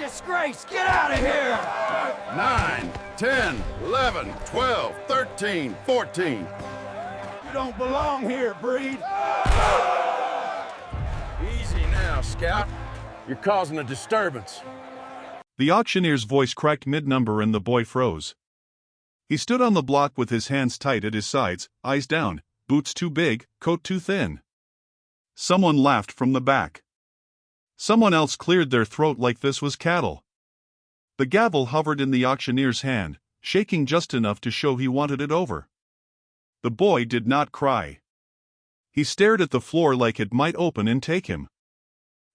disgrace! Get out of here! 9, 10, 11, 12, 13, 14. You don't belong here, Breed. Easy now, Scout. You're causing a disturbance. The auctioneer's voice cracked mid-number and the boy froze. He stood on the block with his hands tight at his sides, eyes down, boots too big, coat too thin. Someone laughed from the back. Someone else cleared their throat like this was cattle. The gavel hovered in the auctioneer's hand, shaking just enough to show he wanted it over. The boy did not cry. He stared at the floor like it might open and take him.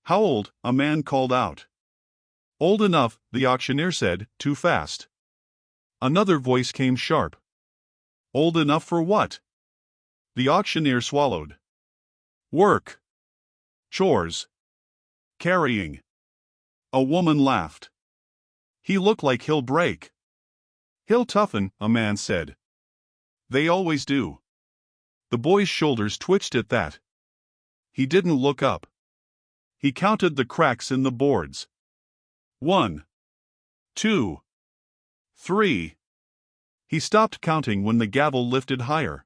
"How old?" a man called out. "Old enough," the auctioneer said, "too fast." Another voice came sharp. "Old enough for what?" The auctioneer swallowed. "Work. Chores. Carrying." A woman laughed. "He looked like he'll break." "He'll toughen," a man said. "They always do." The boy's shoulders twitched at that. He didn't look up. He counted the cracks in the boards. 1, 2, 3. He stopped counting when the gavel lifted higher.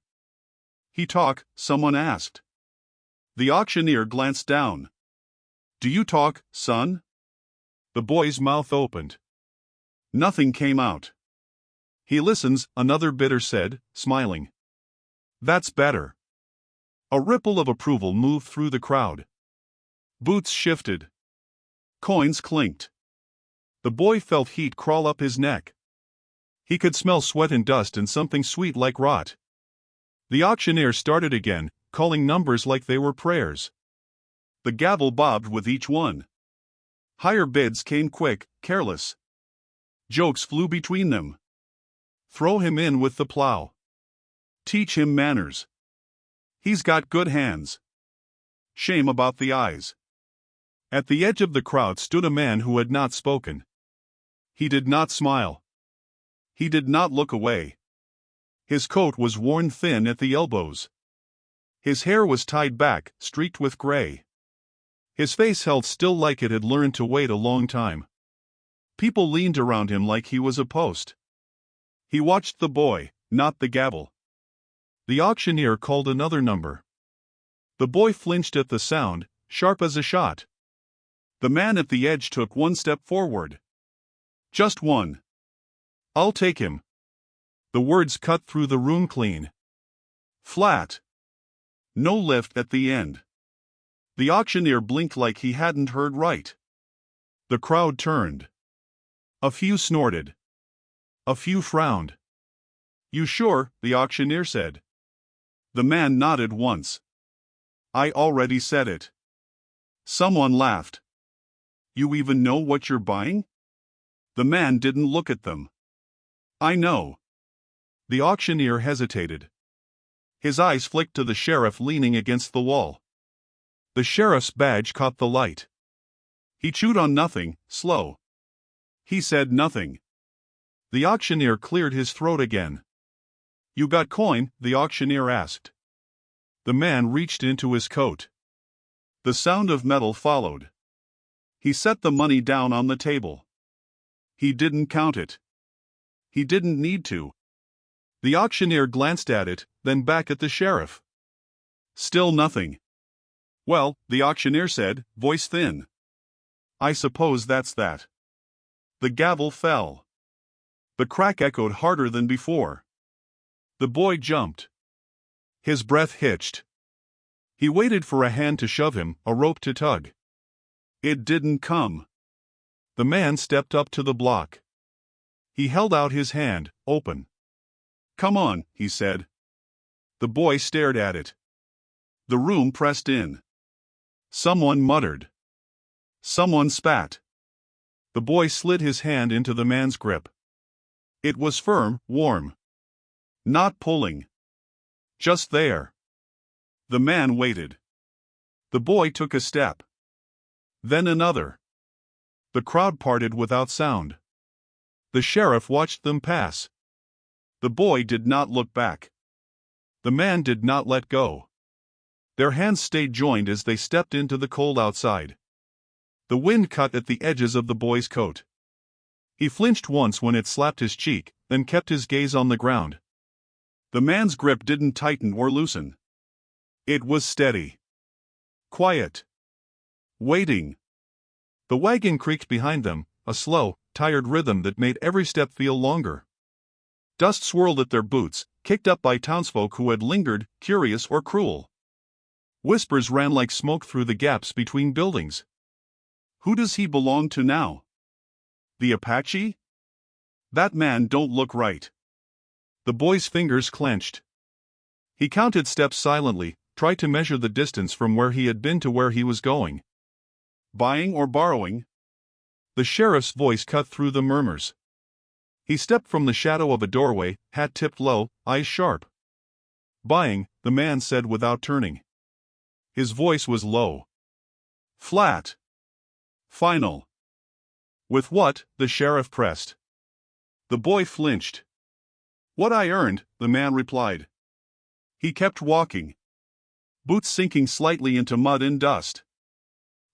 "He talk?" someone asked. The auctioneer glanced down. "Do you talk, son?" The boy's mouth opened. Nothing came out. "He listens," another bidder said, smiling. "That's better." A ripple of approval moved through the crowd. Boots shifted. Coins clinked. The boy felt heat crawl up his neck. He could smell sweat and dust and something sweet like rot. The auctioneer started again, calling numbers like they were prayers. The gavel bobbed with each one. Higher bids came quick, careless. Jokes flew between them. "Throw him in with the plow." "Teach him manners." "He's got good hands." Shame about the eyes. At the edge of the crowd stood a man who had not spoken. He did not smile. He did not look away. His coat was worn thin at the elbows. His hair was tied back, streaked with gray. His face held still like it had learned to wait a long time. People leaned around him like he was a post. He watched the boy, not the gavel. The auctioneer called another number. The boy flinched at the sound, sharp as a shot. The man at the edge took one step forward. "Just one." "I'll take him." The words cut through the room clean. Flat. No lift at the end. The auctioneer blinked like he hadn't heard right. The crowd turned. A few snorted. A few frowned. "You sure?" the auctioneer said. The man nodded once. "I already said it." Someone laughed. "You even know what you're buying?" The man didn't look at them. "I know." The auctioneer hesitated. His eyes flicked to the sheriff leaning against the wall. The sheriff's badge caught the light. He chewed on nothing, slow. He said nothing. The auctioneer cleared his throat again. "You got coin?" the auctioneer asked. The man reached into his coat. The sound of metal followed. He set the money down on the table. He didn't count it. He didn't need to. The auctioneer glanced at it, then back at the sheriff. Still nothing. "Well," the auctioneer said, voice thin. "I suppose that's that." The gavel fell. The crack echoed harder than before. The boy jumped. His breath hitched. He waited for a hand to shove him, a rope to tug. It didn't come. The man stepped up to the block. He held out his hand, open. "Come on," he said. The boy stared at it. The room pressed in. Someone muttered. Someone spat. The boy slid his hand into the man's grip. It was firm, warm. Not pulling. Just there. The man waited. The boy took a step. Then another. The crowd parted without sound. The sheriff watched them pass. The boy did not look back. The man did not let go. Their hands stayed joined as they stepped into the cold outside. The wind cut at the edges of the boy's coat. He flinched once when it slapped his cheek, then kept his gaze on the ground. The man's grip didn't tighten or loosen. It was steady. Quiet. Waiting. The wagon creaked behind them, a slow, tired rhythm that made every step feel longer. Dust swirled at their boots, kicked up by townsfolk who had lingered, curious or cruel. Whispers ran like smoke through the gaps between buildings. Who does he belong to now? The Apache? That man don't look right. The boy's fingers clenched. He counted steps silently, tried to measure the distance from where he had been to where he was going. Buying or borrowing? The sheriff's voice cut through the murmurs. He stepped from the shadow of a doorway, hat tipped low, eyes sharp. Buying, the man said without turning. His voice was low. Flat. Final. With what? The sheriff pressed. The boy flinched. What I earned, the man replied. He kept walking. Boots sinking slightly into mud and dust.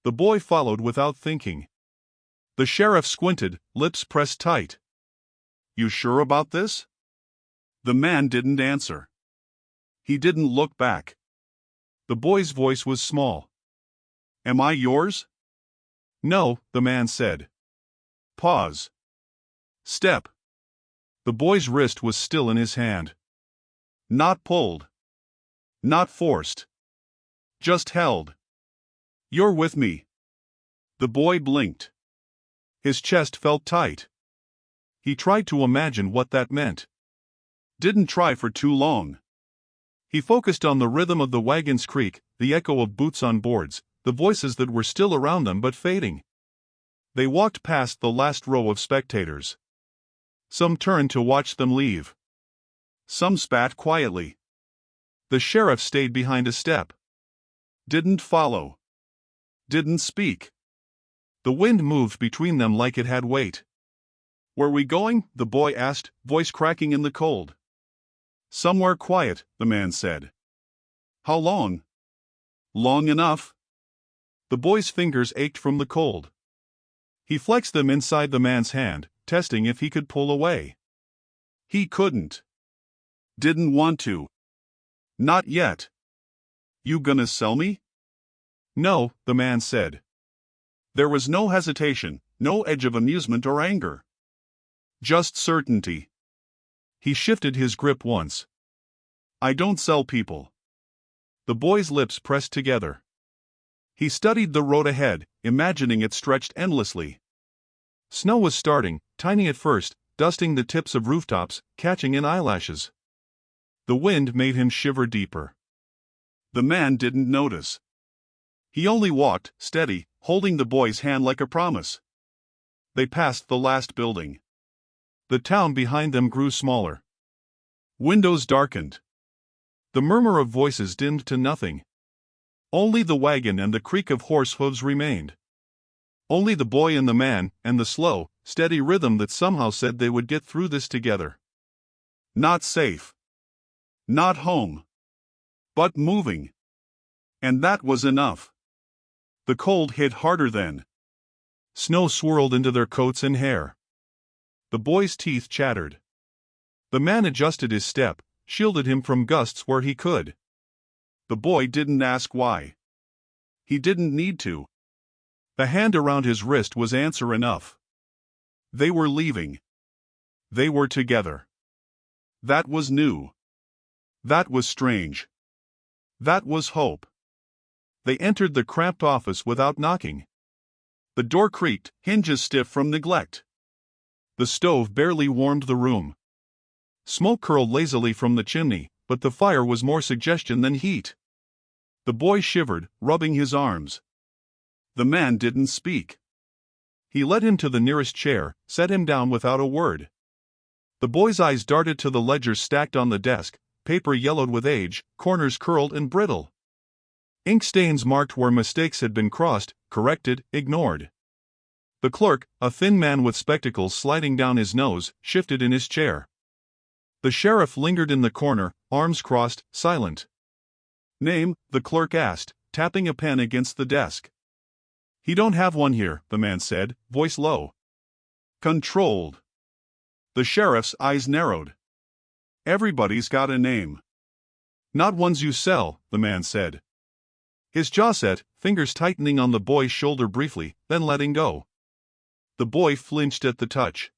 The boy followed without thinking. The sheriff squinted, lips pressed tight. You sure about this? The man didn't answer. He didn't look back. The boy's voice was small. Am I yours? No, the man said. Pause. Step. The boy's wrist was still in his hand. Not pulled. Not forced. Just held. You're with me. The boy blinked. His chest felt tight. He tried to imagine what that meant. Didn't try for too long. He focused on the rhythm of the wagon's creak, the echo of boots on boards, the voices that were still around them but fading. They walked past the last row of spectators. Some turned to watch them leave. Some spat quietly. The sheriff stayed behind a step. Didn't follow. Didn't speak. The wind moved between them like it had weight. Where we going? The boy asked, voice cracking in the cold. Somewhere quiet, the man said. How long? Long enough. The boy's fingers ached from the cold. He flexed them inside the man's hand, testing if he could pull away. He couldn't. Didn't want to. Not yet. You gonna sell me? No, the man said. There was no hesitation, no edge of amusement or anger. Just certainty. He shifted his grip once. I don't sell people. The boy's lips pressed together. He studied the road ahead, imagining it stretched endlessly. Snow was starting, tiny at first, dusting the tips of rooftops, catching in eyelashes. The wind made him shiver deeper. The man didn't notice. He only walked, steady, holding the boy's hand like a promise. They passed the last building. The town behind them grew smaller. Windows darkened. The murmur of voices dimmed to nothing. Only the wagon and the creak of horse hooves remained. Only the boy and the man, and the slow, steady rhythm that somehow said they would get through this together. Not safe. Not home. But moving. And that was enough. The cold hit harder then. Snow swirled into their coats and hair. The boy's teeth chattered. The man adjusted his step, shielded him from gusts where he could. The boy didn't ask why. He didn't need to. The hand around his wrist was answer enough. They were leaving. They were together. That was new. That was strange. That was hope. They entered the cramped office without knocking. The door creaked, hinges stiff from neglect. The stove barely warmed the room. Smoke curled lazily from the chimney, but the fire was more suggestion than heat. The boy shivered, rubbing his arms. The man didn't speak. He led him to the nearest chair, set him down without a word. The boy's eyes darted to the ledgers stacked on the desk, paper yellowed with age, corners curled and brittle. Ink stains marked where mistakes had been crossed, corrected, ignored. The clerk, a thin man with spectacles sliding down his nose, shifted in his chair. The sheriff lingered in the corner, arms crossed, silent. Name, the clerk asked, tapping a pen against the desk. He don't have one here, the man said, voice low. Controlled. The sheriff's eyes narrowed. Everybody's got a name. Not ones you sell, the man said. His jaw set, fingers tightening on the boy's shoulder briefly, then letting go. The boy flinched at the touch.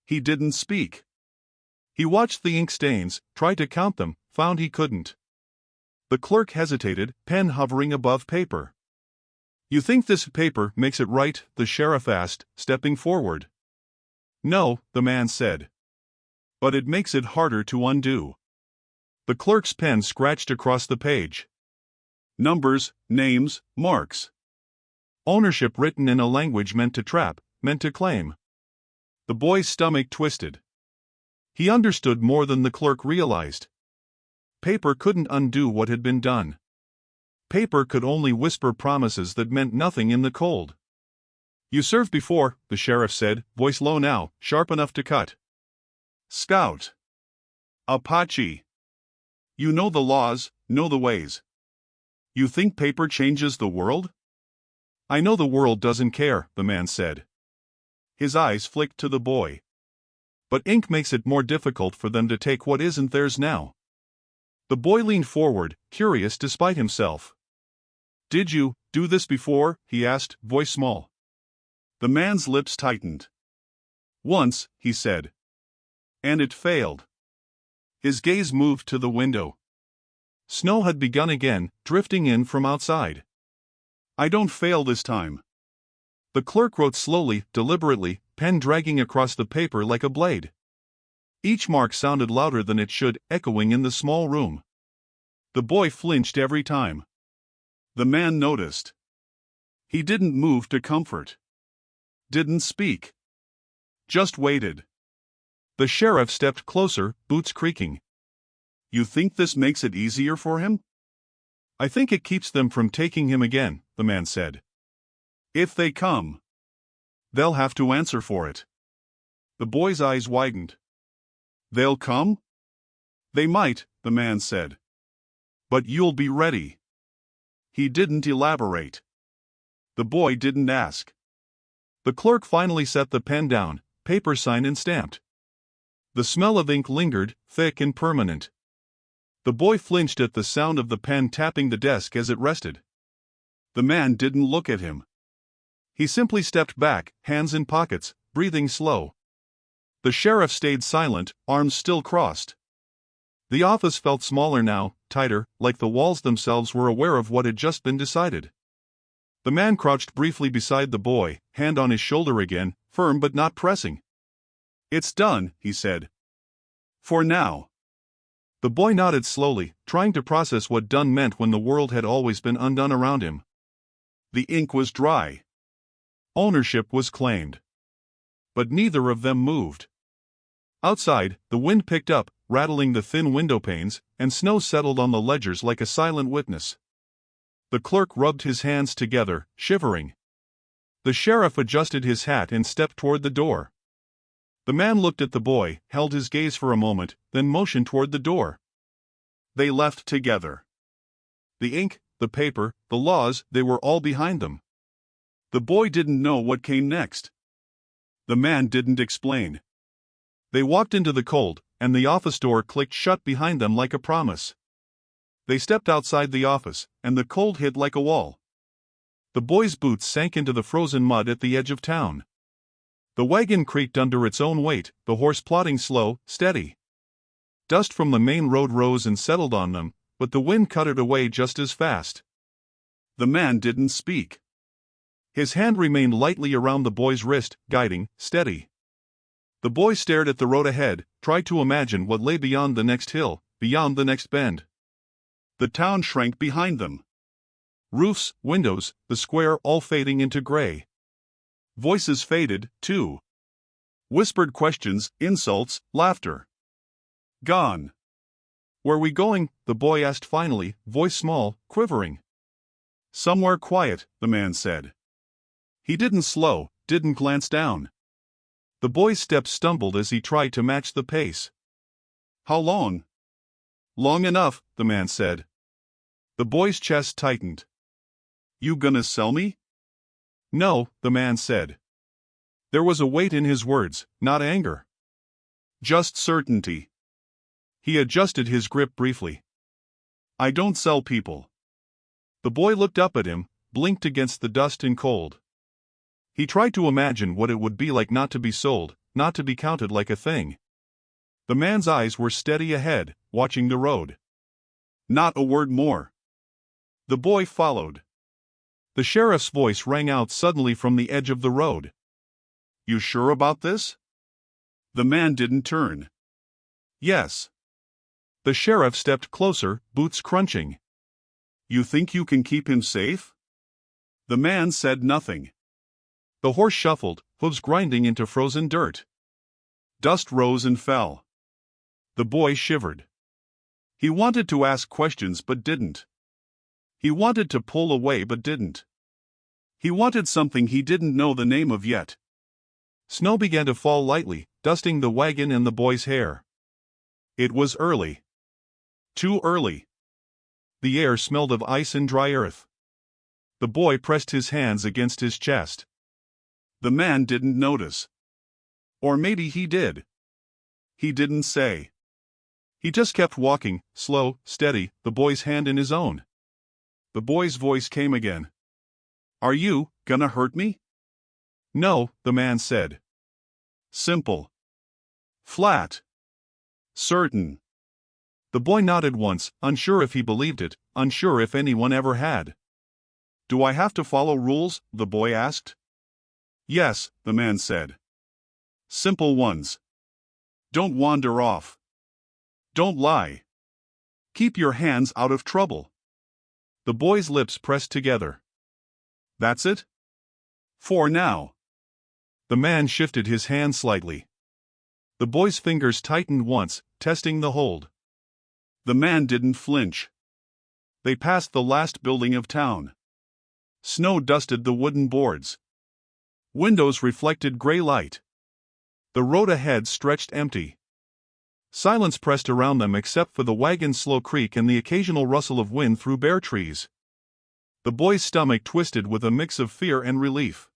He didn't speak. He watched the ink stains, tried to count them, found he couldn't. The clerk hesitated, pen hovering above paper. You think this paper makes it right? The sheriff asked, stepping forward. No, the man said. But it makes it harder to undo. The clerk's pen scratched across the page. Numbers, names, marks. Ownership written in a language meant to trap, meant to claim. The boy's stomach twisted. He understood more than the clerk realized. Paper couldn't undo what had been done. Paper could only whisper promises that meant nothing in the cold. You served before, the sheriff said, voice low now, sharp enough to cut. Scout. Apache. You know the laws, know the ways. You think paper changes the world? I know the world doesn't care, the man said. His eyes flicked to the boy. But ink makes it more difficult for them to take what isn't theirs now. The boy leaned forward, curious despite himself. Did you do this before? He asked, voice small. The man's lips tightened. Once, he said. And it failed. His gaze moved to the window. Snow had begun again, drifting in from outside. I don't fail this time. The clerk wrote slowly, deliberately, pen dragging across the paper like a blade. Each mark sounded louder than it should, echoing in the small room. The boy flinched every time. The man noticed. He didn't move to comfort. Didn't speak. Just waited. The sheriff stepped closer, boots creaking. You think this makes it easier for him? I think it keeps them from taking him again, the man said. If they come, they'll have to answer for it. The boy's eyes widened. They'll come? They might, the man said. But you'll be ready. He didn't elaborate. The boy didn't ask. The clerk finally set the pen down, paper signed and stamped. The smell of ink lingered, thick and permanent. The boy flinched at the sound of the pen tapping the desk as it rested. The man didn't look at him. He simply stepped back, hands in pockets, breathing slow. The sheriff stayed silent, arms still crossed. The office felt smaller now, tighter, like the walls themselves were aware of what had just been decided. The man crouched briefly beside the boy, hand on his shoulder again, firm but not pressing. It's done, he said. For now. The boy nodded slowly, trying to process what done meant when the world had always been undone around him. The ink was dry. Ownership was claimed. But neither of them moved. Outside, the wind picked up, rattling the thin window panes, and snow settled on the ledgers like a silent witness. The clerk rubbed his hands together, shivering. The sheriff adjusted his hat and stepped toward the door. The man looked at the boy, held his gaze for a moment, then motioned toward the door. They left together. The ink, the paper, the laws, they were all behind them. The boy didn't know what came next. The man didn't explain. They walked into the cold, and the office door clicked shut behind them like a promise. They stepped outside the office, and the cold hit like a wall. The boy's boots sank into the frozen mud at the edge of town. The wagon creaked under its own weight, the horse plodding slow, steady. Dust from the main road rose and settled on them, but the wind cut it away just as fast. The man didn't speak. His hand remained lightly around the boy's wrist, guiding, steady. The boy stared at the road ahead, tried to imagine what lay beyond the next hill, beyond the next bend. The town shrank behind them. Roofs, windows, the square all fading into gray. Voices faded, too. Whispered questions, insults, laughter. Gone. Where we going? The boy asked finally, voice small, quivering. Somewhere quiet, the man said. He didn't slow, didn't glance down. The boy's steps stumbled as he tried to match the pace. How long? Long enough, the man said. The boy's chest tightened. You gonna sell me? No, the man said. There was a weight in his words, not anger. Just certainty. He adjusted his grip briefly. I don't sell people. The boy looked up at him, blinked against the dust and cold. He tried to imagine what it would be like not to be sold, not to be counted like a thing. The man's eyes were steady ahead, watching the road. Not a word more. The boy followed. The sheriff's voice rang out suddenly from the edge of the road. You sure about this? The man didn't turn. Yes. The sheriff stepped closer, boots crunching. You think you can keep him safe? The man said nothing. The horse shuffled, hooves grinding into frozen dirt. Dust rose and fell. The boy shivered. He wanted to ask questions but didn't. He wanted to pull away but didn't. He wanted something he didn't know the name of yet. Snow began to fall lightly, dusting the wagon and the boy's hair. It was early. Too early. The air smelled of ice and dry earth. The boy pressed his hands against his chest. The man didn't notice. Or maybe he did. He didn't say. He just kept walking, slow, steady, the boy's hand in his own. The boy's voice came again. Are you gonna hurt me? No, the man said. Simple. Flat. Certain. The boy nodded once, unsure if he believed it, unsure if anyone ever had. Do I have to follow rules? The boy asked. Yes, the man said. Simple ones. Don't wander off. Don't lie. Keep your hands out of trouble. The boy's lips pressed together. That's it? For now. The man shifted his hand slightly. The boy's fingers tightened once, testing the hold. The man didn't flinch. They passed the last building of town. Snow dusted the wooden boards. Windows reflected gray light. The road ahead stretched empty. Silence pressed around them except for the wagon's slow creak and the occasional rustle of wind through bare trees. The boy's stomach twisted with a mix of fear and relief.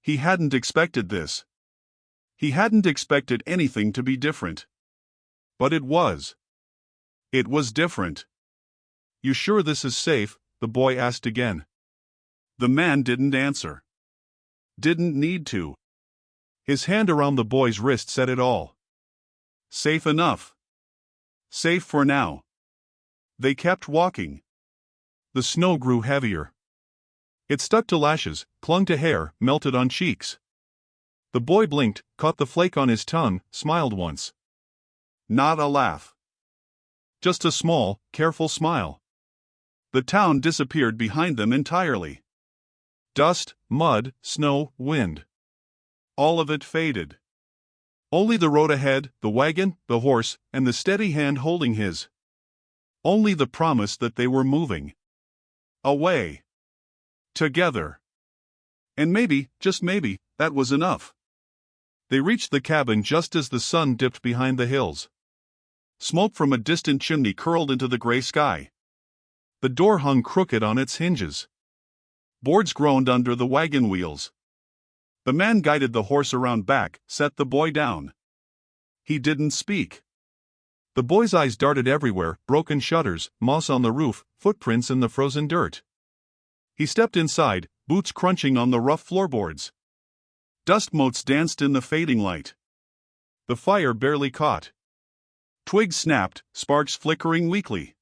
He hadn't expected this. He hadn't expected anything to be different. But it was. It was different. You sure this is safe? The boy asked again. The man didn't answer. Didn't need to. His hand around the boy's wrist said it all. Safe enough. Safe for now. They kept walking. The snow grew heavier. It stuck to lashes, clung to hair, melted on cheeks. The boy blinked, caught the flake on his tongue, smiled once. Not a laugh. Just a small, careful smile. The town disappeared behind them entirely. Dust, mud, snow, wind. All of it faded. Only the road ahead, the wagon, the horse, and the steady hand holding his. Only the promise that they were moving. Away. Together. And maybe, just maybe, that was enough. They reached the cabin just as the sun dipped behind the hills. Smoke from a distant chimney curled into the gray sky. The door hung crooked on its hinges. Boards groaned under the wagon wheels. The man guided the horse around back, set the boy down. He didn't speak. The boy's eyes darted everywhere, broken shutters, moss on the roof, footprints in the frozen dirt. He stepped inside, boots crunching on the rough floorboards. Dust motes danced in the fading light. The fire barely caught. Twigs snapped, sparks flickering weakly.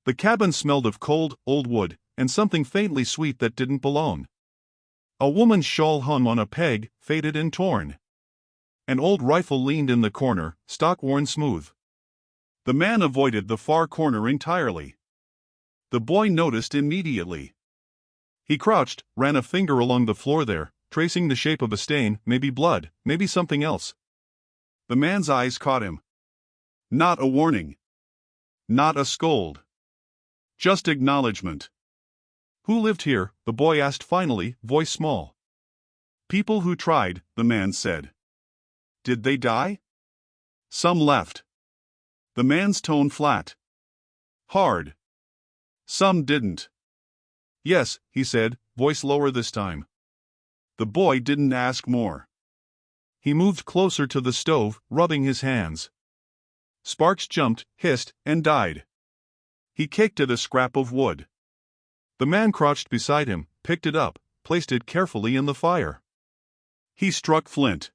The cabin smelled of cold, old wood, and something faintly sweet that didn't belong. A woman's shawl hung on a peg, faded and torn. An old rifle leaned in the corner, stock worn smooth. The man avoided the far corner entirely. The boy noticed immediately. He crouched, ran a finger along the floor there, tracing the shape of a stain, maybe blood, maybe something else. The man's eyes caught him. Not a warning. Not a scold. Just acknowledgement. Who lived here? The boy asked finally, voice small. People who tried, the man said. Did they die? Some left. The man's tone flat. Hard. Some didn't. Yes, he said, voice lower this time. The boy didn't ask more. He moved closer to the stove, rubbing his hands. Sparks jumped, hissed, and died. He kicked at a scrap of wood. The man crouched beside him, picked it up, placed it carefully in the fire. He struck flint.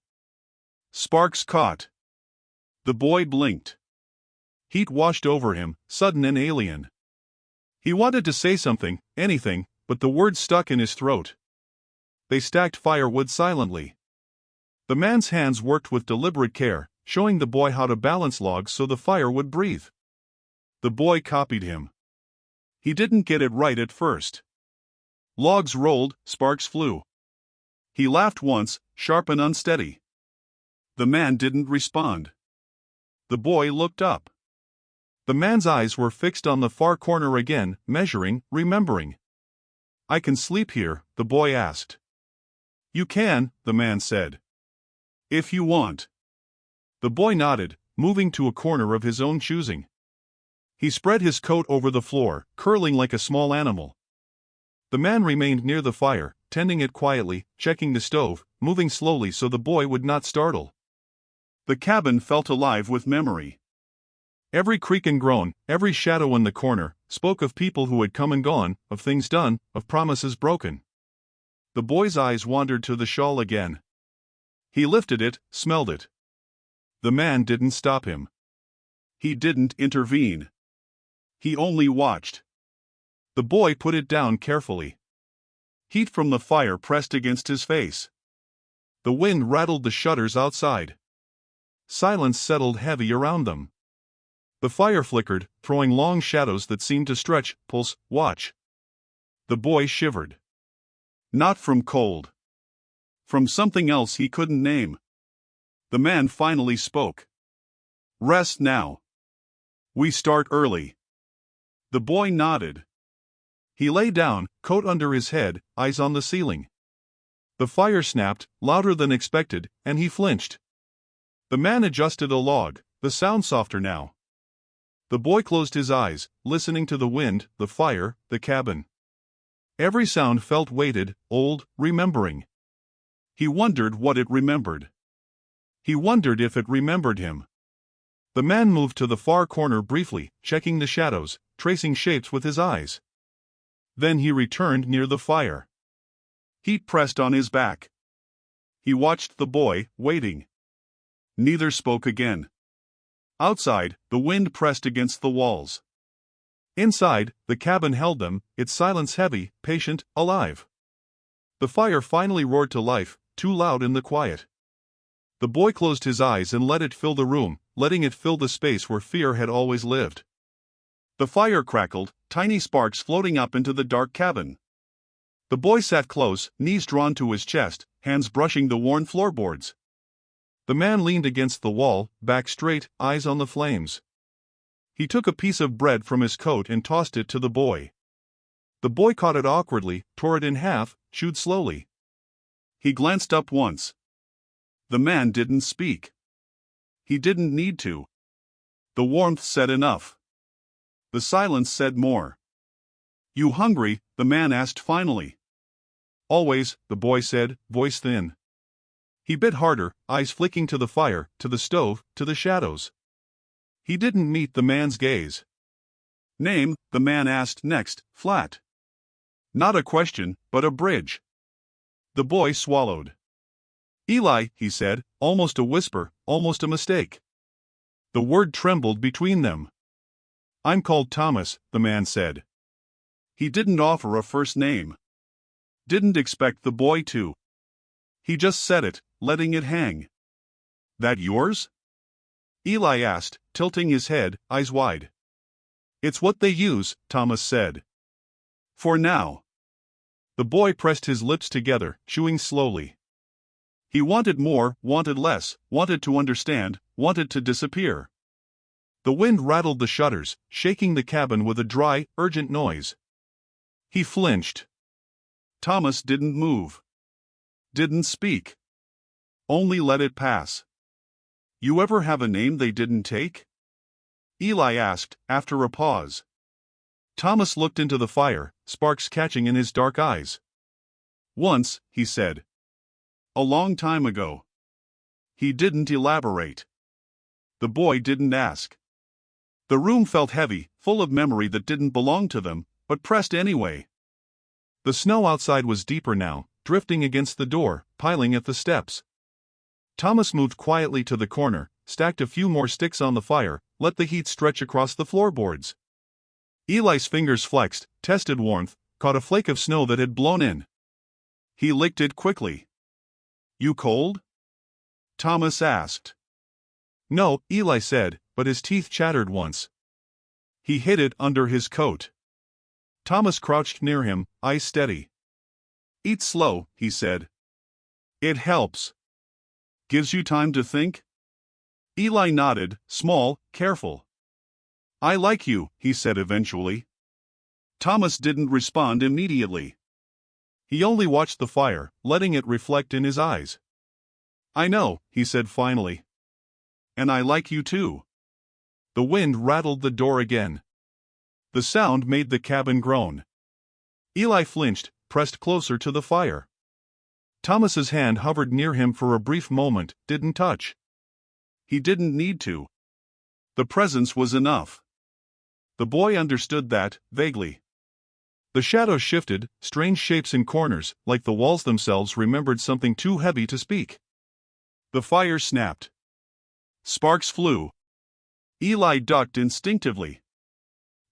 Sparks caught. The boy blinked. Heat washed over him, sudden and alien. He wanted to say something, anything, but the words stuck in his throat. They stacked firewood silently. The man's hands worked with deliberate care, showing the boy how to balance logs so the fire would breathe. The boy copied him. He didn't get it right at first. Logs rolled, sparks flew. He laughed once, sharp and unsteady. The man didn't respond. The boy looked up. The man's eyes were fixed on the far corner again, measuring, remembering. "I can sleep here?" the boy asked. "You can," the man said. "If you want." The boy nodded, moving to a corner of his own choosing. He spread his coat over the floor, curling like a small animal. The man remained near the fire, tending it quietly, checking the stove, moving slowly so the boy would not startle. The cabin felt alive with memory. Every creak and groan, every shadow in the corner, spoke of people who had come and gone, of things done, of promises broken. The boy's eyes wandered to the shawl again. He lifted it, smelled it. The man didn't stop him. He didn't intervene. He only watched. The boy put it down carefully. Heat from the fire pressed against his face. The wind rattled the shutters outside. Silence settled heavy around them. The fire flickered, throwing long shadows that seemed to stretch, pulse, watch. The boy shivered. Not from cold. From something else he couldn't name. The man finally spoke. "Rest now. We start early." The boy nodded. He lay down, coat under his head, eyes on the ceiling. The fire snapped, louder than expected, and he flinched. The man adjusted a log, the sound softer now. The boy closed his eyes, listening to the wind, the fire, the cabin. Every sound felt weighted, old, remembering. He wondered what it remembered. He wondered if it remembered him. The man moved to the far corner briefly, checking the shadows, tracing shapes with his eyes. Then he returned near the fire. Heat pressed on his back. He watched the boy, waiting. Neither spoke again. Outside, the wind pressed against the walls. Inside, the cabin held them, its silence heavy, patient, alive. The fire finally roared to life, too loud in the quiet. The boy closed his eyes and let it fill the room, letting it fill the space where fear had always lived. The fire crackled, tiny sparks floating up into the dark cabin. The boy sat close, knees drawn to his chest, hands brushing the worn floorboards. The man leaned against the wall, back straight, eyes on the flames. He took a piece of bread from his coat and tossed it to the boy. The boy caught it awkwardly, tore it in half, chewed slowly. He glanced up once. The man didn't speak. He didn't need to. The warmth said enough. The silence said more. "You hungry?" the man asked finally. "Always," the boy said, voice thin. He bit harder, eyes flicking to the fire, to the stove, to the shadows. He didn't meet the man's gaze. "Name?" the man asked next, flat. Not a question, but a bridge. The boy swallowed. "Eli," he said, almost a whisper, almost a mistake. The word trembled between them. "I'm called Thomas," the man said. He didn't offer a first name. Didn't expect the boy to. He just said it, letting it hang. "That yours?" Eli asked, tilting his head, eyes wide. "It's what they use," Thomas said. "For now." The boy pressed his lips together, chewing slowly. He wanted more, wanted less, wanted to understand, wanted to disappear. The wind rattled the shutters, shaking the cabin with a dry, urgent noise. He flinched. Thomas didn't move. Didn't speak. Only let it pass. "You ever have a name they didn't take?" Eli asked, after a pause. Thomas looked into the fire, sparks catching in his dark eyes. "Once," he said. A long time ago. He didn't elaborate. The boy didn't ask. The room felt heavy, full of memory that didn't belong to them, but pressed anyway. The snow outside was deeper now, drifting against the door, piling at the steps. Thomas moved quietly to the corner, stacked a few more sticks on the fire, let the heat stretch across the floorboards. Eli's fingers flexed, tested warmth, caught a flake of snow that had blown in. He licked it quickly. "You cold?" Thomas asked. "No," Eli said, but his teeth chattered once. He hid it under his coat. Thomas crouched near him, eyes steady. "Eat slow," he said. "It helps. Gives you time to think?" Eli nodded, small, careful. "I like you," he said eventually. Thomas didn't respond immediately. He only watched the fire, letting it reflect in his eyes. "I know," he said finally. "And I like you too." The wind rattled the door again. The sound made the cabin groan. Eli flinched, pressed closer to the fire. Thomas's hand hovered near him for a brief moment, didn't touch. He didn't need to. The presence was enough. The boy understood that, vaguely. The shadows shifted, strange shapes in corners, like the walls themselves remembered something too heavy to speak. The fire snapped. Sparks flew. Eli ducked instinctively.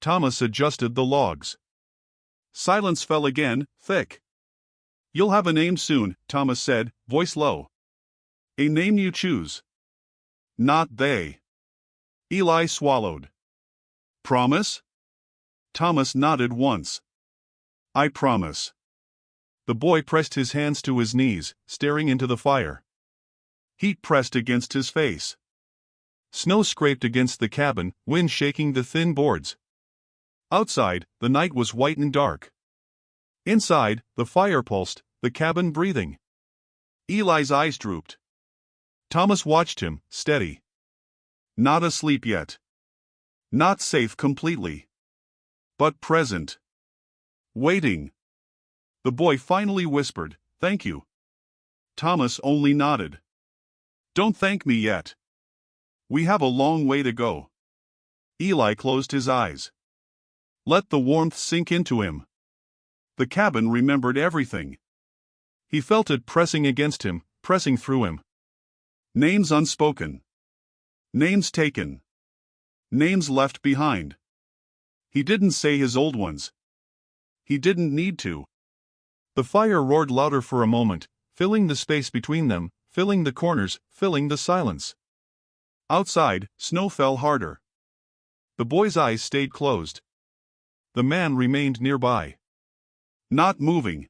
Thomas adjusted the logs. Silence fell again, thick. "You'll have a name soon," Thomas said, voice low. "A name you choose." "Not they." Eli swallowed. "Promise?" Thomas nodded once. "I promise." The boy pressed his hands to his knees, staring into the fire. Heat pressed against his face. Snow scraped against the cabin, wind shaking the thin boards. Outside, the night was white and dark. Inside, the fire pulsed, the cabin breathing. Eli's eyes drooped. Thomas watched him, steady. Not asleep yet. Not safe completely. But present. Waiting. The boy finally whispered, "Thank you." Thomas only nodded. "Don't thank me yet. We have a long way to go." Eli closed his eyes. Let the warmth sink into him. The cabin remembered everything. He felt it pressing against him, pressing through him. Names unspoken. Names taken. Names left behind. He didn't say his old ones. He didn't need to. The fire roared louder for a moment, filling the space between them, filling the corners, filling the silence. Outside, snow fell harder. The boy's eyes stayed closed. The man remained nearby. Not moving.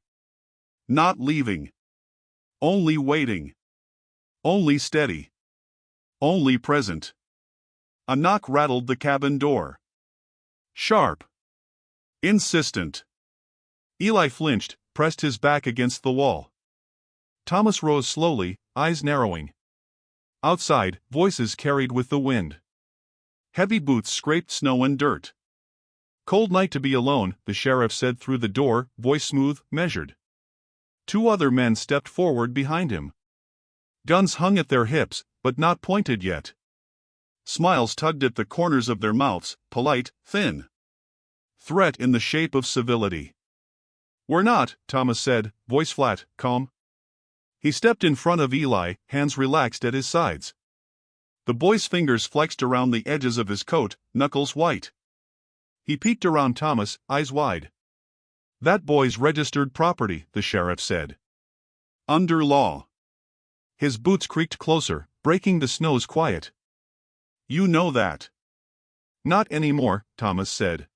Not leaving. Only waiting. Only steady. Only present. A knock rattled the cabin door. Sharp. Insistent. Eli flinched, pressed his back against the wall. Thomas rose slowly, eyes narrowing. Outside, voices carried with the wind. Heavy boots scraped snow and dirt. "Cold night to be alone," the sheriff said through the door, voice smooth, measured. Two other men stepped forward behind him. Guns hung at their hips, but not pointed yet. Smiles tugged at the corners of their mouths, polite, thin. Threat in the shape of civility. "We're not," Thomas said, voice flat, calm. He stepped in front of Eli, hands relaxed at his sides. The boy's fingers flexed around the edges of his coat, knuckles white. He peeked around Thomas, eyes wide. "That boy's registered property," the sheriff said. "Under law." His boots creaked closer, breaking the snow's quiet. "You know that." "Not anymore," Thomas said.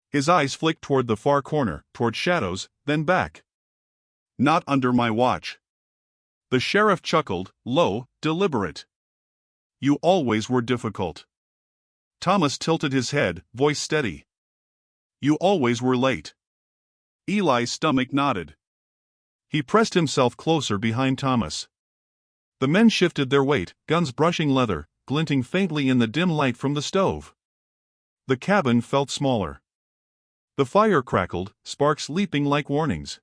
His eyes flicked toward the far corner, toward shadows, then back. "Not under my watch." The sheriff chuckled, low, deliberate. "You always were difficult." Thomas tilted his head, voice steady. "You always were late." Eli's stomach nodded. He pressed himself closer behind Thomas. The men shifted their weight, guns brushing leather, glinting faintly in the dim light from the stove. The cabin felt smaller. The fire crackled, sparks leaping like warnings.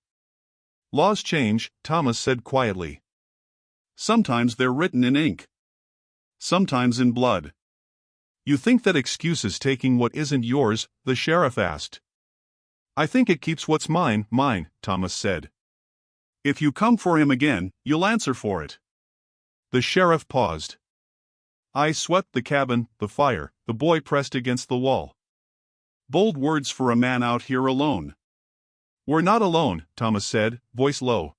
"Laws change," Thomas said quietly. Sometimes they're written in ink. Sometimes in blood. You think that excuses taking what isn't yours? The sheriff asked. I think it keeps what's mine, Thomas said. If you come for him again, you'll answer for it. The sheriff paused. I swept the cabin, the fire, the boy pressed against the wall. Bold words for a man out here alone. We're not alone, Thomas said, voice low.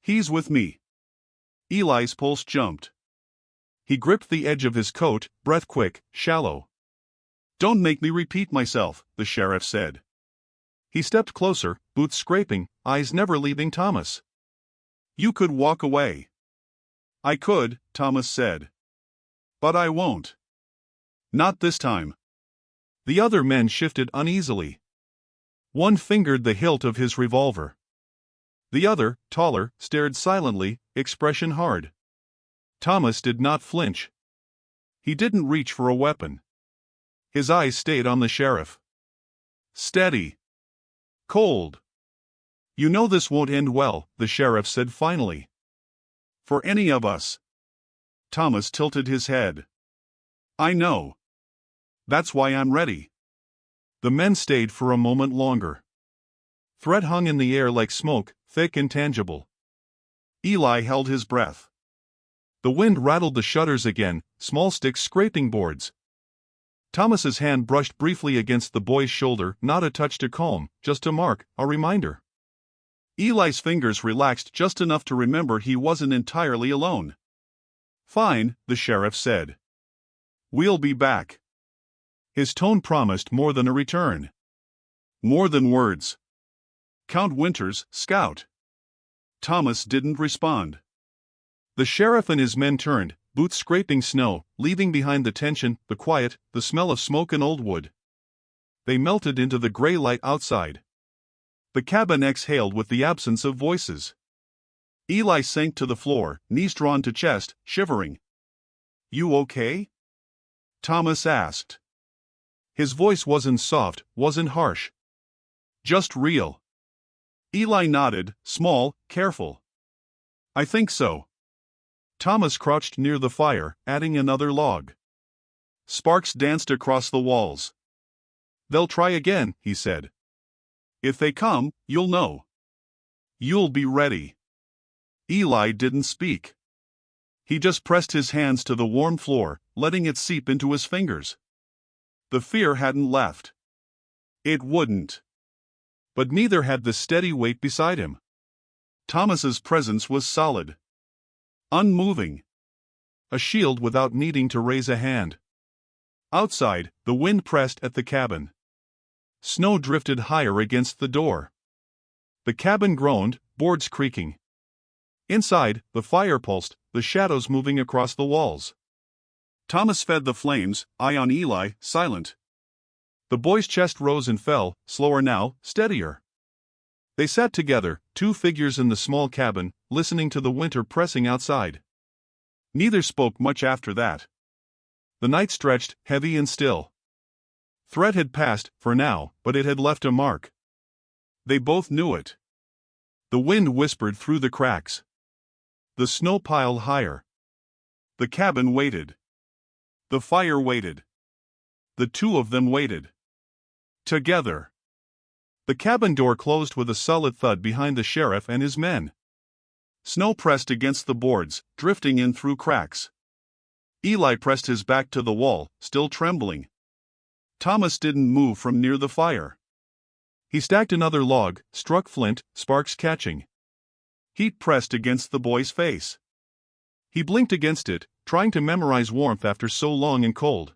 He's with me. Eli's pulse jumped. He gripped the edge of his coat, breath quick, shallow. Don't make me repeat myself, the sheriff said. He stepped closer, boots scraping, eyes never leaving Thomas. You could walk away. I could, Thomas said. But I won't. Not this time. The other men shifted uneasily. One fingered the hilt of his revolver. The other, taller, stared silently, expression hard. Thomas did not flinch. He didn't reach for a weapon. His eyes stayed on the sheriff. Steady. Cold. You know this won't end well, the sheriff said finally. For any of us. Thomas tilted his head. I know. That's why I'm ready. The men stayed for a moment longer. Threat hung in the air like smoke, thick and tangible. Eli held his breath. The wind rattled the shutters again, small sticks scraping boards. Thomas's hand brushed briefly against the boy's shoulder, not a touch to calm, just a mark, a reminder. Eli's fingers relaxed just enough to remember he wasn't entirely alone. Fine, the sheriff said. We'll be back. His tone promised more than a return. More than words. Count Winters, scout. Thomas didn't respond. The sheriff and his men turned, boots scraping snow, leaving behind the tension, the quiet, the smell of smoke and old wood. They melted into the gray light outside. The cabin exhaled with the absence of voices. Eli sank to the floor, knees drawn to chest, shivering. You okay? Thomas asked. His voice wasn't soft, wasn't harsh. Just real. Eli nodded, small, careful. I think so. Thomas crouched near the fire, adding another log. Sparks danced across the walls. They'll try again, he said. If they come, you'll know. You'll be ready. Eli didn't speak. He just pressed his hands to the warm floor, letting it seep into his fingers. The fear hadn't left. It wouldn't. But neither had the steady weight beside him. Thomas's presence was solid. Unmoving. A shield without needing to raise a hand. Outside, the wind pressed at the cabin. Snow drifted higher against the door. The cabin groaned, boards creaking. Inside, the fire pulsed, the shadows moving across the walls. Thomas fed the flames, eye on Eli, silent. The boy's chest rose and fell, slower now, steadier. They sat together, two figures in the small cabin, listening to the winter pressing outside. Neither spoke much after that. The night stretched, heavy and still. Threat had passed, for now, but it had left a mark. They both knew it. The wind whispered through the cracks. The snow piled higher. The cabin waited. The fire waited. The two of them waited. Together. The cabin door closed with a solid thud behind the sheriff and his men. Snow pressed against the boards, drifting in through cracks. Eli pressed his back to the wall, still trembling. Thomas didn't move from near the fire. He stacked another log, struck flint, sparks catching. Heat pressed against the boy's face. He blinked against it, trying to memorize warmth after so long and cold.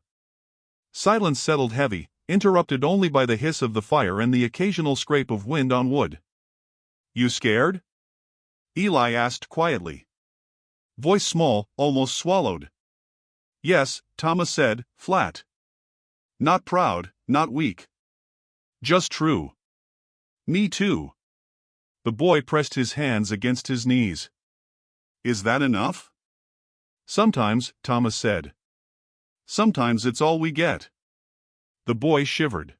Silence settled heavy, interrupted only by the hiss of the fire and the occasional scrape of wind on wood. You scared? Eli asked quietly. Voice small, almost swallowed. Yes, Thomas said, flat. Not proud, not weak. Just true. Me too. The boy pressed his hands against his knees. Is that enough? Sometimes, Thomas said. Sometimes it's all we get. The boy shivered.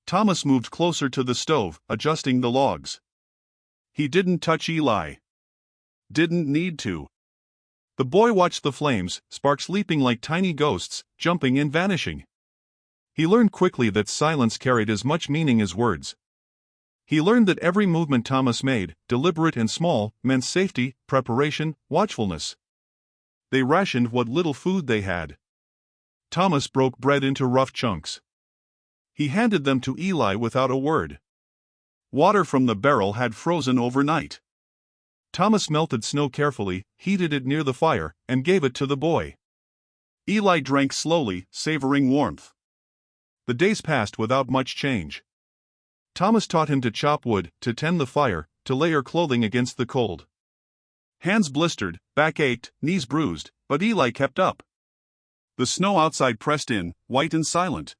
Thomas moved closer to the stove, adjusting the logs. He didn't touch Eli. Didn't need to. The boy watched the flames, sparks leaping like tiny ghosts, jumping and vanishing. He learned quickly that silence carried as much meaning as words. He learned that every movement Thomas made, deliberate and small, meant safety, preparation, watchfulness. They rationed what little food they had. Thomas broke bread into rough chunks. He handed them to Eli without a word. Water from the barrel had frozen overnight. Thomas melted snow carefully, heated it near the fire, and gave it to the boy. Eli drank slowly, savoring warmth. The days passed without much change. Thomas taught him to chop wood, to tend the fire, to layer clothing against the cold. Hands blistered, back ached, knees bruised, but Eli kept up. The snow outside pressed in, white and silent.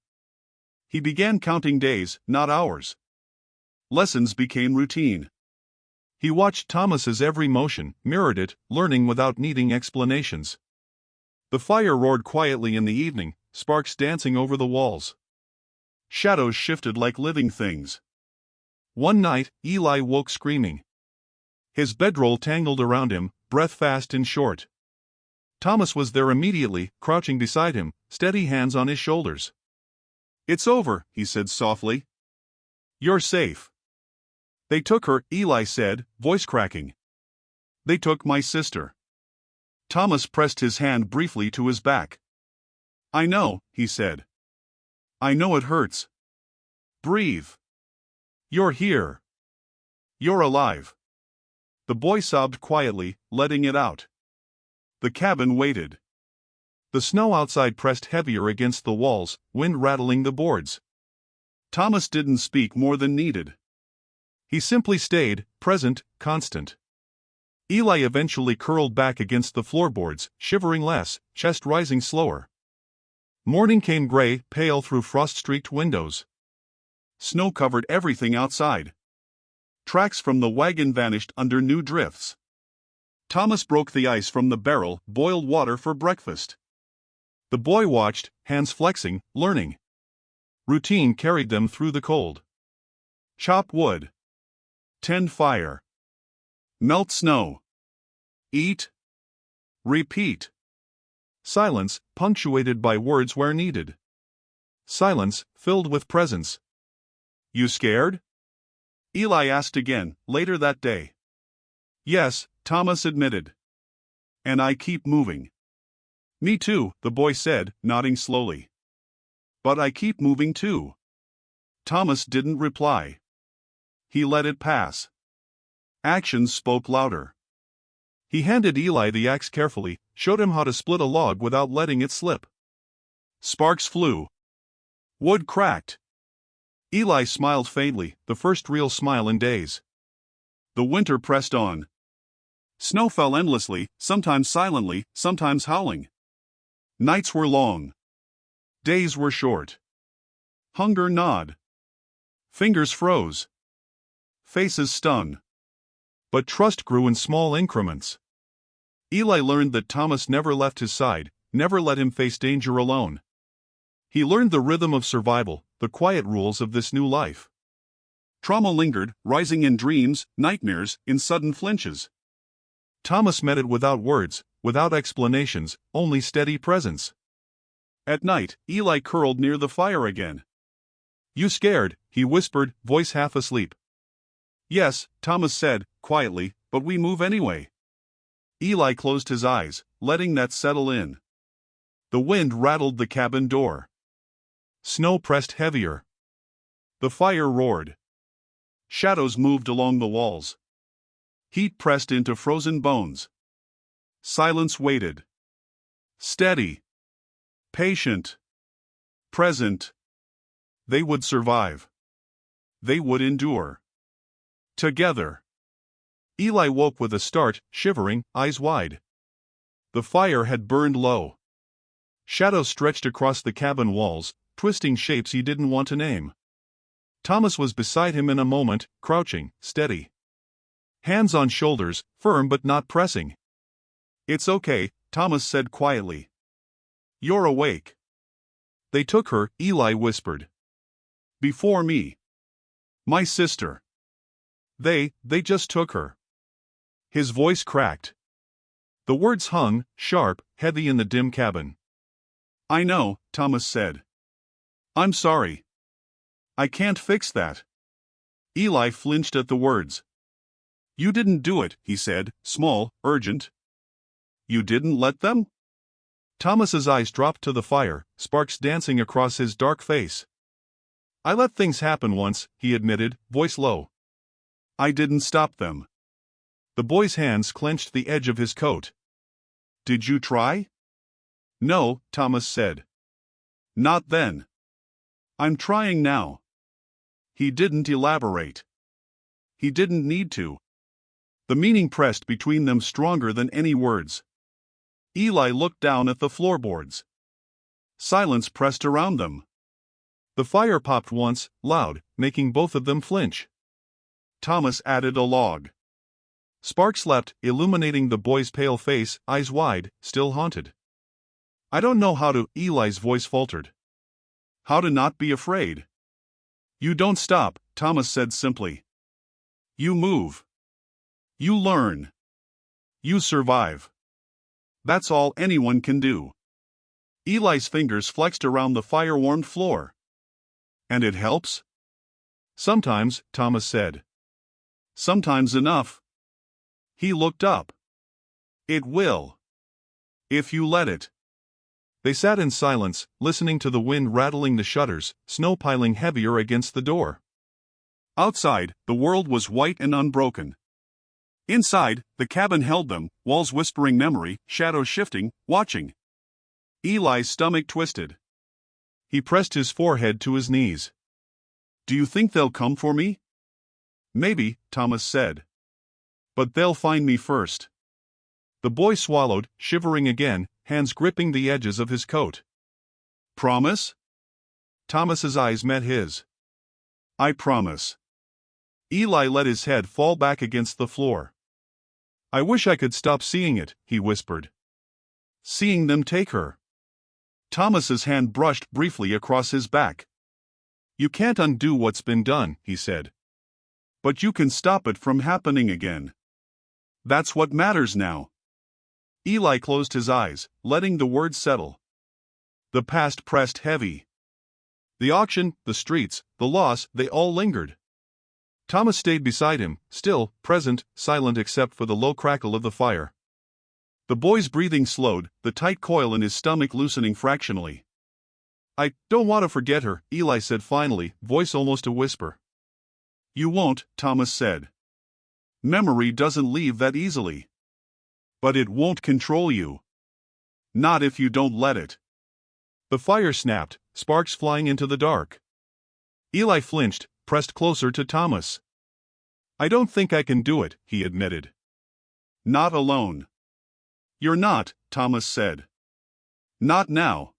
He began counting days, not hours. Lessons became routine. He watched Thomas's every motion, mirrored it, learning without needing explanations. The fire roared quietly in the evening, sparks dancing over the walls. Shadows shifted like living things. One night, Eli woke screaming. His bedroll tangled around him, breath fast and short. Thomas was there immediately, crouching beside him, steady hands on his shoulders. "It's over," he said softly. "You're safe." "They took her," Eli said, voice cracking. "They took my sister." Thomas pressed his hand briefly to his back. "I know," he said. "I know it hurts. Breathe. You're here. You're alive." The boy sobbed quietly, letting it out. The cabin waited. The snow outside pressed heavier against the walls, wind rattling the boards. Thomas didn't speak more than needed. He simply stayed, present, constant. Eli eventually curled back against the floorboards, shivering less, chest rising slower. Morning came gray, pale through frost-streaked windows. Snow covered everything outside. Tracks from the wagon vanished under new drifts. Thomas broke the ice from the barrel, boiled water for breakfast. The boy watched, hands flexing, learning. Routine carried them through the cold. Chop wood. Tend fire. Melt snow. Eat. Repeat. Silence, punctuated by words where needed. Silence, filled with presence. "You scared?" Eli asked again, later that day. "Yes," Thomas admitted. "And I keep moving." "Me too," the boy said, nodding slowly. "But I keep moving too." Thomas didn't reply. He let it pass. Actions spoke louder. He handed Eli the axe carefully, showed him how to split a log without letting it slip. Sparks flew. Wood cracked. Eli smiled faintly, the first real smile in days. The winter pressed on. Snow fell endlessly, sometimes silently, sometimes howling. Nights were long. Days were short. Hunger gnawed. Fingers froze. Faces stung. But trust grew in small increments. Eli learned that Thomas never left his side, never let him face danger alone. He learned the rhythm of survival, the quiet rules of this new life. Trauma lingered, rising in dreams, nightmares, in sudden flinches. Thomas met it without words, without explanations, only steady presence. At night, Eli curled near the fire again. "You scared?" he whispered, voice half asleep. "Yes," Thomas said, quietly, "but we move anyway." Eli closed his eyes, letting that settle in. The wind rattled the cabin door. Snow pressed heavier. The fire roared. Shadows moved along the walls. Heat pressed into frozen bones. Silence waited. Steady. Patient. Present. They would survive. They would endure. Together. Eli woke with a start, shivering, eyes wide. The fire had burned low. Shadows stretched across the cabin walls, twisting shapes he didn't want to name. Thomas was beside him in a moment, crouching, steady. Hands on shoulders, firm but not pressing. "It's okay," Thomas said quietly. "You're awake." "They took her," Eli whispered. "Before me. My sister. They just took her." His voice cracked. The words hung, sharp, heavy in the dim cabin. "I know," Thomas said. "I'm sorry. I can't fix that." Eli flinched at the words. "You didn't do it," he said, small, urgent. "You didn't let them?" Thomas's eyes dropped to the fire, sparks dancing across his dark face. "I let things happen once," he admitted, voice low. "I didn't stop them." The boy's hands clenched the edge of his coat. "Did you try?" "No," Thomas said. "Not then." "I'm trying now." He didn't elaborate. He didn't need to. The meaning pressed between them stronger than any words. Eli looked down at the floorboards. Silence pressed around them. The fire popped once, loud, making both of them flinch. Thomas added a log. Sparks leapt, illuminating the boy's pale face, eyes wide, still haunted. "I don't know how to," Eli's voice faltered. "How to not be afraid." "You don't stop," Thomas said simply. "You move. You learn. You survive. That's all anyone can do." Eli's fingers flexed around the fire-warmed floor. "And it helps?" "Sometimes," Thomas said. "Sometimes enough." He looked up. "It will. If you let it." They sat in silence, listening to the wind rattling the shutters, snow piling heavier against the door. Outside, the world was white and unbroken. Inside, the cabin held them, walls whispering memory, shadows shifting, watching. Eli's stomach twisted. He pressed his forehead to his knees. "Do you think they'll come for me?" "Maybe," Thomas said. "But they'll find me first." The boy swallowed, shivering again, hands gripping the edges of his coat. "Promise?" Thomas's eyes met his. "I promise." Eli let his head fall back against the floor. "I wish I could stop seeing it," he whispered. "Seeing them take her." Thomas's hand brushed briefly across his back. "You can't undo what's been done," he said. "But you can stop it from happening again. That's what matters now." Eli closed his eyes, letting the words settle. The past pressed heavy. The auction, the streets, the loss, they all lingered. Thomas stayed beside him, still, present, silent except for the low crackle of the fire. The boy's breathing slowed, the tight coil in his stomach loosening fractionally. "I don't want to forget her," Eli said finally, voice almost a whisper. "You won't," Thomas said. "Memory doesn't leave that easily. But it won't control you. Not if you don't let it." The fire snapped, sparks flying into the dark. Eli flinched, pressed closer to Thomas. "I don't think I can do it," he admitted. "Not alone." "You're not," Thomas said. "Not now.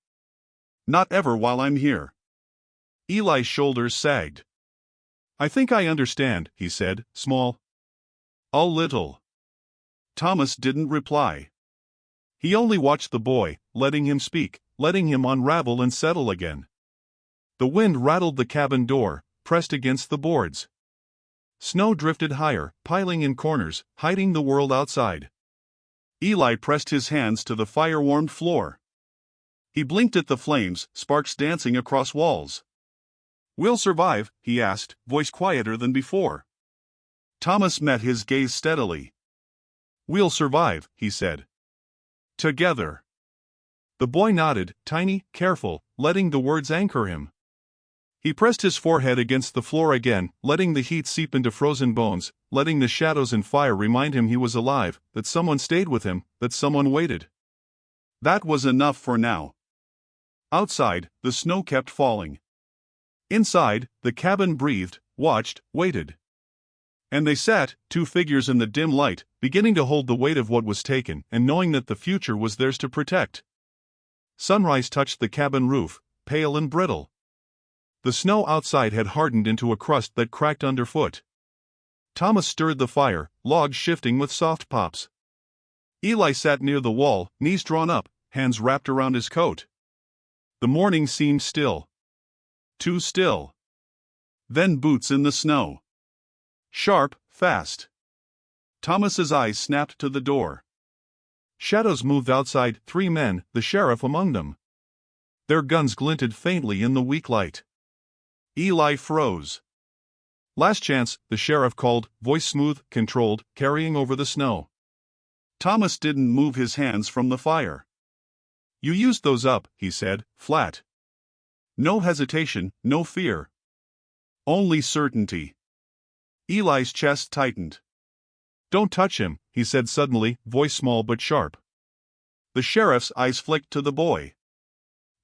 Not ever while I'm here." Eli's shoulders sagged. "I think I understand," he said, small. "A little." Thomas didn't reply. He only watched the boy, letting him speak, letting him unravel and settle again. The wind rattled the cabin door, pressed against the boards. Snow drifted higher, piling in corners, hiding the world outside. Eli pressed his hands to the fire-warmed floor. He blinked at the flames, sparks dancing across walls. "We'll survive?" he asked, voice quieter than before. Thomas met his gaze steadily. "We'll survive," he said. "Together." The boy nodded, tiny, careful, letting the words anchor him. He pressed his forehead against the floor again, letting the heat seep into frozen bones, letting the shadows and fire remind him he was alive, that someone stayed with him, that someone waited. That was enough for now. Outside, the snow kept falling. Inside, the cabin breathed, watched, waited. And they sat, two figures in the dim light, beginning to hold the weight of what was taken and knowing that the future was theirs to protect. Sunrise touched the cabin roof, pale and brittle. The snow outside had hardened into a crust that cracked underfoot. Thomas stirred the fire, logs shifting with soft pops. Eli sat near the wall, knees drawn up, hands wrapped around his coat. The morning seemed still. Too still. Then boots in the snow. Sharp, fast. Thomas's eyes snapped to the door. shadows moved outside, 3 men, the sheriff among them. Their guns glinted faintly in the weak light. Eli froze. "Last chance," the sheriff called, voice smooth, controlled, carrying over the snow. Thomas didn't move his hands from the fire. "You used those up," he said, flat. No hesitation, no fear. Only certainty. Eli's chest tightened. "Don't touch him," he said suddenly, voice small but sharp. The sheriff's eyes flicked to the boy.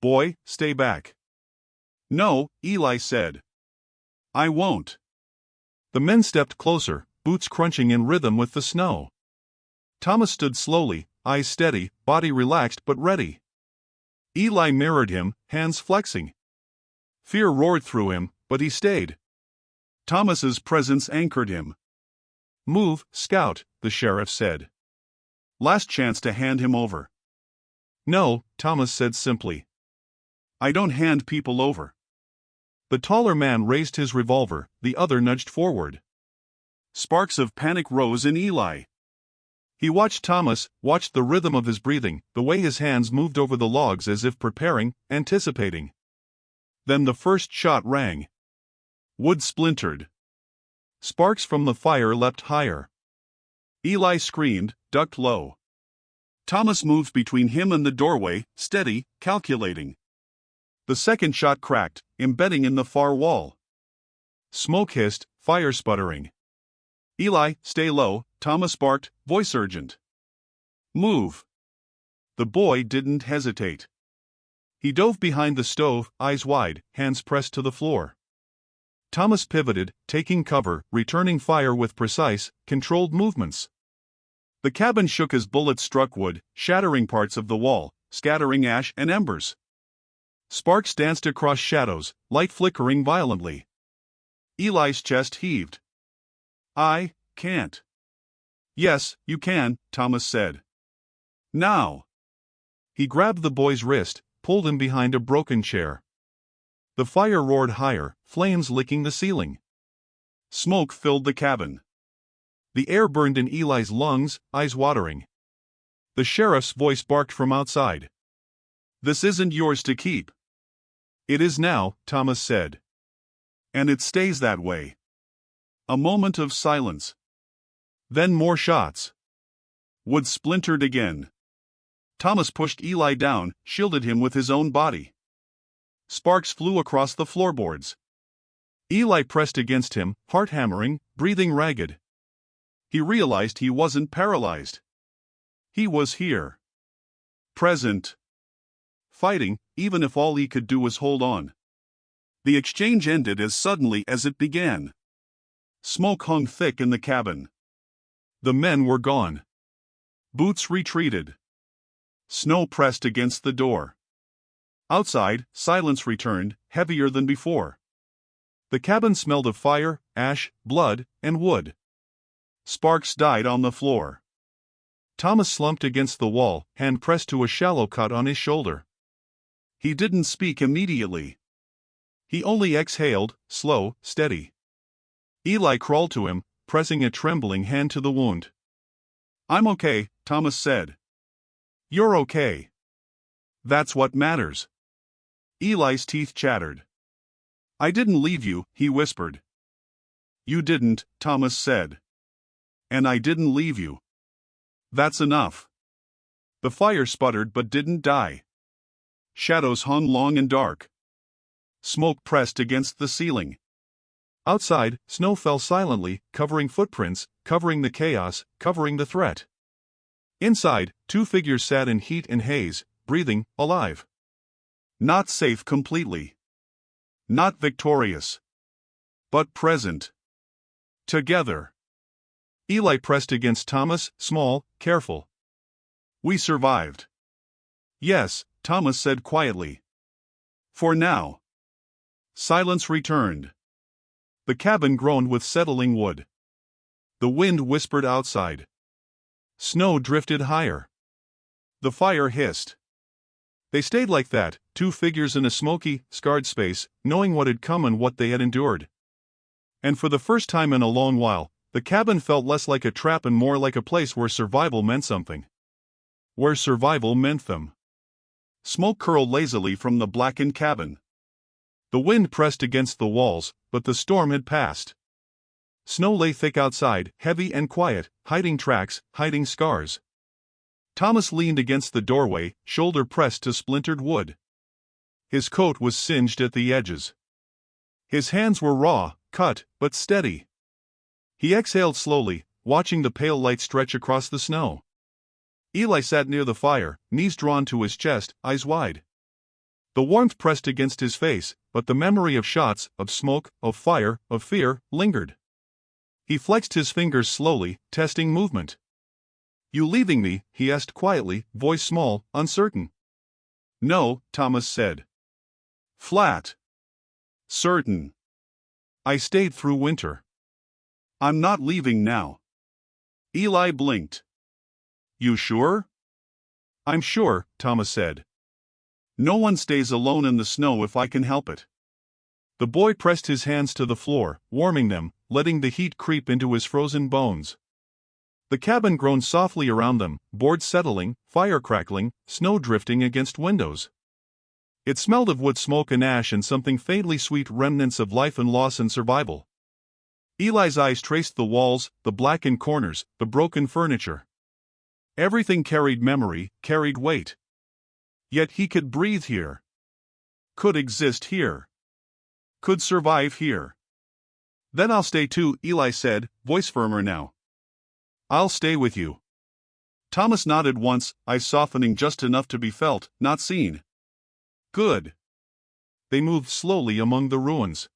"Boy, stay back." "No," Eli said. "I won't." The men stepped closer, boots crunching in rhythm with the snow. Thomas stood slowly, eyes steady, body relaxed but ready. Eli mirrored him, hands flexing. Fear roared through him, but he stayed. Thomas's presence anchored him. "Move, Scout," the sheriff said. Last chance to hand him over. "No," Thomas said simply. "I don't hand people over." The taller man raised his revolver, the other nudged forward. Sparks of panic rose in Eli. He watched Thomas, watched the rhythm of his breathing, the way his hands moved over the logs as if preparing, anticipating. Then the first shot rang. Wood splintered. Sparks from the fire leapt higher. Eli screamed, ducked low. Thomas moved between him and the doorway, steady, calculating. The second shot cracked, embedding in the far wall. Smoke hissed, fire sputtering. "Eli, stay low," Thomas barked, voice urgent. "Move." The boy didn't hesitate. He dove behind the stove, eyes wide, hands pressed to the floor. Thomas pivoted, taking cover, returning fire with precise, controlled movements. The cabin shook as bullets struck wood, shattering parts of the wall, scattering ash and embers. Sparks danced across shadows, light flickering violently. Eli's chest heaved. "I can't." "Yes, you can," Thomas said. "Now." He grabbed the boy's wrist, pulled him behind a broken chair. The fire roared higher, flames licking the ceiling. Smoke filled the cabin. The air burned in Eli's lungs, eyes watering. The sheriff's voice barked from outside. "This isn't yours to keep." "It is now," Thomas said. "And it stays that way." A moment of silence. Then more shots. Wood splintered again. Thomas pushed Eli down, shielded him with his own body. Sparks flew across the floorboards. Eli pressed against him, heart hammering, breathing ragged. He realized he wasn't paralyzed. He was here. Present. Fighting, even if all he could do was hold on. The exchange ended as suddenly as it began. Smoke hung thick in the cabin. The men were gone. Boots retreated. Snow pressed against the door. Outside, silence returned, heavier than before. The cabin smelled of fire, ash, blood, and wood. Sparks died on the floor. Thomas slumped against the wall, hand pressed to a shallow cut on his shoulder. He didn't speak immediately. He only exhaled, slow, steady. Eli crawled to him, pressing a trembling hand to the wound. "I'm okay," Thomas said. "You're okay. That's what matters." Eli's teeth chattered. "I didn't leave you," he whispered. "You didn't," Thomas said. "And I didn't leave you. That's enough." The fire sputtered but didn't die. Shadows hung long and dark. Smoke pressed against the ceiling. Outside, snow fell silently, covering footprints, covering the chaos, covering the threat. Inside, 2 figures sat in heat and haze, breathing, alive. Not safe completely. Not victorious. But present. Together. Eli pressed against Thomas, small, careful. "We survived." "Yes," Thomas said quietly. "For now." Silence returned. The cabin groaned with settling wood. The wind whispered outside. Snow drifted higher. The fire hissed. They stayed like that, 2 figures in a smoky, scarred space, knowing what had come and what they had endured. And for the first time in a long while, the cabin felt less like a trap and more like a place where survival meant something. where survival meant them. Smoke curled lazily from the blackened cabin. The wind pressed against the walls, but the storm had passed. Snow lay thick outside, heavy and quiet, hiding tracks, hiding scars. Thomas leaned against the doorway, shoulder pressed to splintered wood. His coat was singed at the edges. His hands were raw, cut, but steady. He exhaled slowly, watching the pale light stretch across the snow. Eli sat near the fire, knees drawn to his chest, eyes wide. The warmth pressed against his face, but the memory of shots, of smoke, of fire, of fear, lingered. He flexed his fingers slowly, testing movement. "You leaving me?" he asked quietly, voice small, uncertain. "No," Thomas said. "Flat. Certain. I stayed through winter. I'm not leaving now." Eli blinked. "You sure?" "I'm sure," Thomas said. "No one stays alone in the snow if I can help it." The boy pressed his hands to the floor, warming them, letting the heat creep into his frozen bones. The cabin groaned softly around them, boards settling, fire crackling, snow drifting against windows. It smelled of wood smoke and ash and something faintly sweet, remnants of life and loss and survival. Eli's eyes traced the walls, the blackened corners, the broken furniture. Everything carried memory, carried weight. Yet he could breathe here. Could exist here. Could survive here. "Then I'll stay too," Eli said, voice firmer now. "I'll stay with you." Thomas nodded once, eyes softening just enough to be felt, not seen. "Good." They moved slowly among the ruins.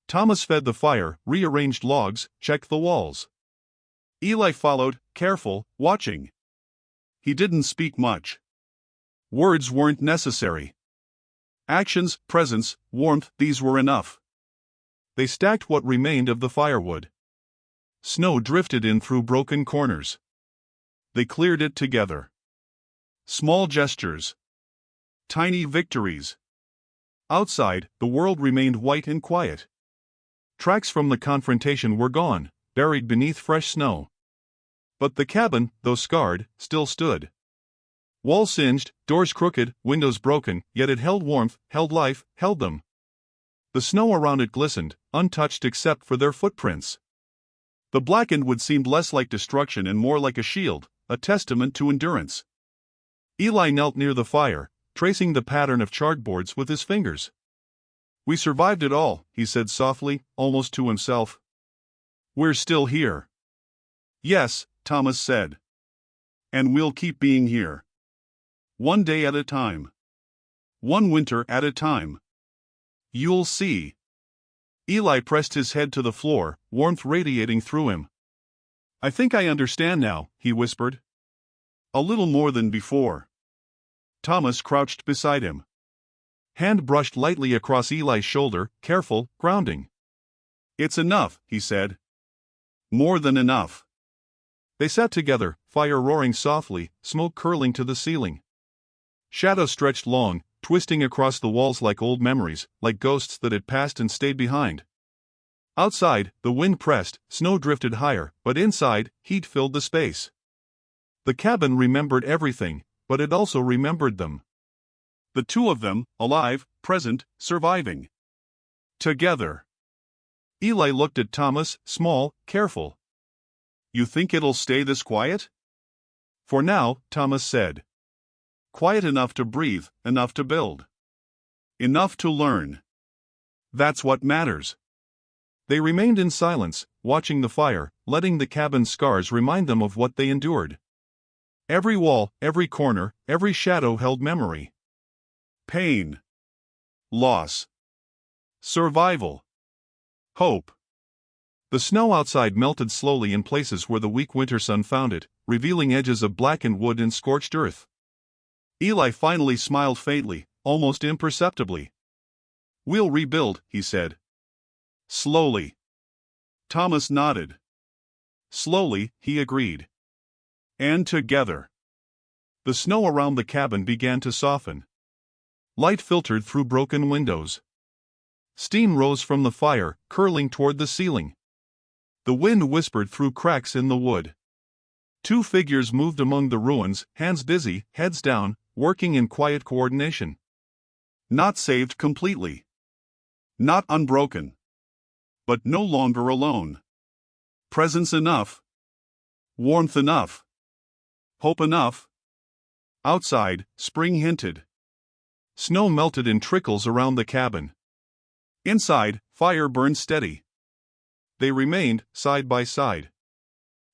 Thomas fed the fire, rearranged logs, checked the walls. Eli followed, careful, watching. He didn't speak much. Words weren't necessary. Actions, presence, warmth, these were enough. They stacked what remained of the firewood. Snow drifted in through broken corners. They cleared it together. Small gestures. Tiny victories. Outside, the world remained white and quiet. Tracks from the confrontation were gone, buried beneath fresh snow. But the cabin, though scarred, still stood. Walls singed, doors crooked, windows broken, yet it held warmth, held life, held them. The snow around it glistened, untouched except for their footprints. The blackened wood seemed less like destruction and more like a shield, a testament to endurance. Eli knelt near the fire, tracing the pattern of charred boards with his fingers. "We survived it all," he said softly, almost to himself. "We're still here." "Yes," Thomas said. "And we'll keep being here. One day at a time. One winter at a time. You'll see." Eli pressed his head to the floor, warmth radiating through him. "I think I understand now," he whispered. "A little more than before." Thomas crouched beside him. Hand brushed lightly across Eli's shoulder, careful, grounding. "It's enough," he said. "More than enough." They sat together, fire roaring softly, smoke curling to the ceiling. Shadows stretched long, twisting across the walls like old memories, like ghosts that had passed and stayed behind. Outside, the wind pressed, snow drifted higher, but inside, heat filled the space. The cabin remembered everything, but it also remembered them. The two of them, alive, present, surviving. Together. Eli looked at Thomas, small, careful. "You think it'll stay this quiet?" "For now," Thomas said. "Quiet enough to breathe, enough to build. Enough to learn. That's what matters." They remained in silence, watching the fire, letting the cabin's scars remind them of what they endured. Every wall, every corner, every shadow held memory. Pain. Loss. Survival. Hope. The snow outside melted slowly in places where the weak winter sun found it, revealing edges of blackened wood and scorched earth. Eli finally smiled faintly, almost imperceptibly. "We'll rebuild," he said. Slowly. Thomas nodded. Slowly, he agreed. And together. The snow around the cabin began to soften. Light filtered through broken windows. Steam rose from the fire, curling toward the ceiling. The wind whispered through cracks in the wood. 2 figures moved among the ruins, hands busy, heads down, working in quiet coordination. Not saved completely. Not unbroken. But no longer alone. Presence enough. Warmth enough. Hope enough. Outside, spring hinted. Snow melted in trickles around the cabin. Inside, fire burned steady. They remained, side by side.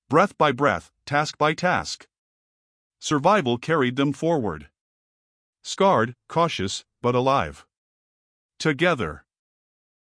Breath by breath, task by task. Survival carried them forward. Scarred, cautious, but alive. Together.